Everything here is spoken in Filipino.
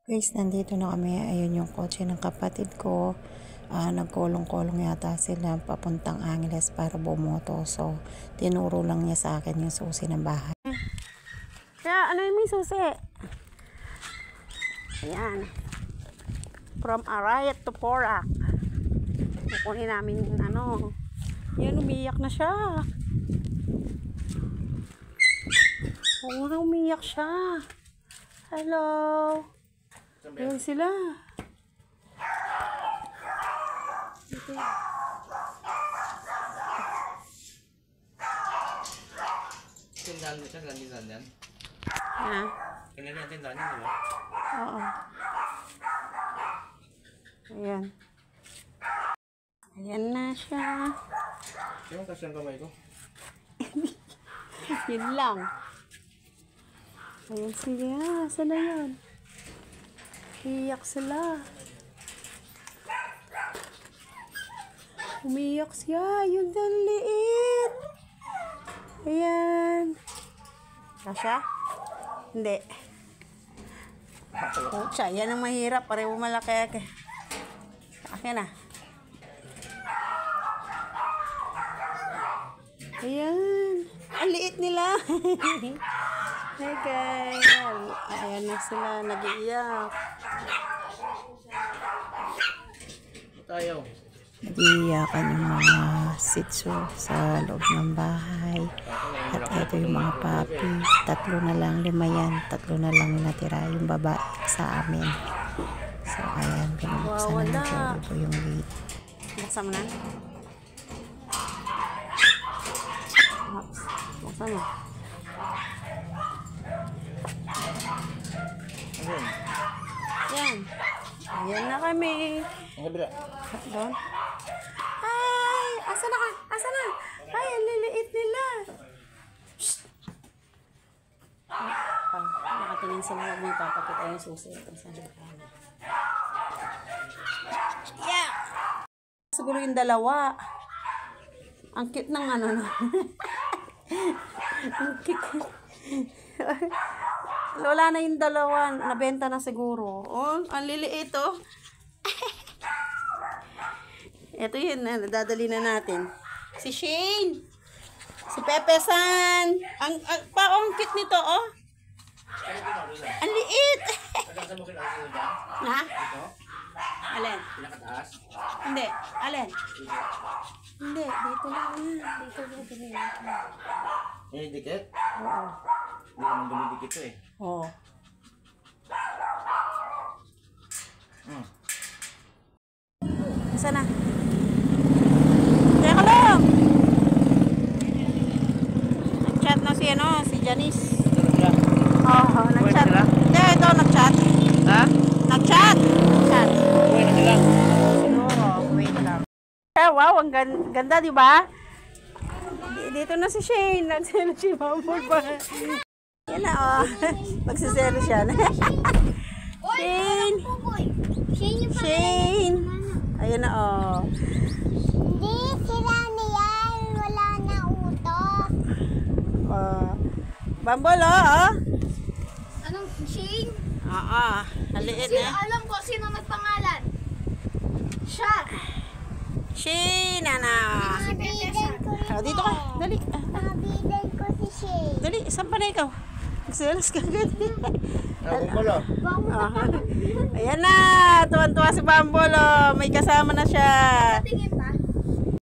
Guys, nandito na kami. Ayun yung kotse ng kapatid ko. Nagkolong-kolong yata sila papuntang Angeles para bumoto. So, tinuro lang niya sa akin yung susi ng bahay. Kaya, ano yung may susi? Ayan. From Arayat to Porac. Kukunin namin ano. Yan, umiyak na siya. Oo nga, umiyak siya. Hello. Ayan sila. Tindahan mo siya, tindahan yan? Ha? Kailan yung tindahan yan, di ba? Oo. Ayan. Ayan na siya. Sino kasi ang kamay ko? Yun lang. Ayan sila. Saan na yun? Iyak sila. Umiyak siya. Yung liit. Ayan. Kasya? Hindi. Pucha, yan ang mahirap. Pareho malaki. Akin na. Ayan. Ang liit nila. Hey guys. Ayan na sila. Nag-iiyak. Tayo. Nag-iiyakan yung mga sitso sa loob ng bahay. At ito yung mga papi. 3 na lang, 5 yan. 3 na lang natira yung babae sa amin. So, ayan. Pinubuksan na ng Joey po yung gate. Buksan mo na. Buksan mo. Ayun. Yan. Ayan na kami. Ang kabila. Doon. Ay! Asa na ka? Asa na? Ay, ang liliit nila. Shhh! Nakatingin sa mga may papakita yung susi. Yeah! Siguro yung dalawa. Ang cute ng ano na. Ang cute. Wala na yung dalawa. Nabenta na siguro. Oh, ang liliit oh. Ito yun, nadadali na natin. Si Shane. Si Pepe San. Ang cute nito, oh. Ang liit. Ha? Alin? Pinakataas? Hindi. Alin? Hindi. Dito lang yan. Dito lang. Yung dikit? Oo. Hindi naman dumidikit ito eh. Oo. Saan na? Teka lang! Nag-chat na si Janice. Oo, nag-chat. Hindi, ito, nag-chat. Ha? Nag-chat! Nag-chat. Uwi na sila. Siguro, wait lang. Wow, ang ganda, di ba? Dito na si Shane. Nagselo si Mambol pa. Yan na, oh. Magsiselo siya. Shane! Shane! Ayan na, oh. Hindi, sila niyan. Wala na utok. Oh. Bambol, oh. Anong Shane? Oo, haliit Sino, na. alam ko, sino nagpangalan? Siya. Shane, ano? Kabidan ko rin. Oh, dito ka, dali. Kabidan ko si Shane. Dali, saan pa na ikaw? Magselos ka agad. Ako pala. Ayan na, tuwan-tuwa si Bambol, oh. May kasama na siya. Tingin pa?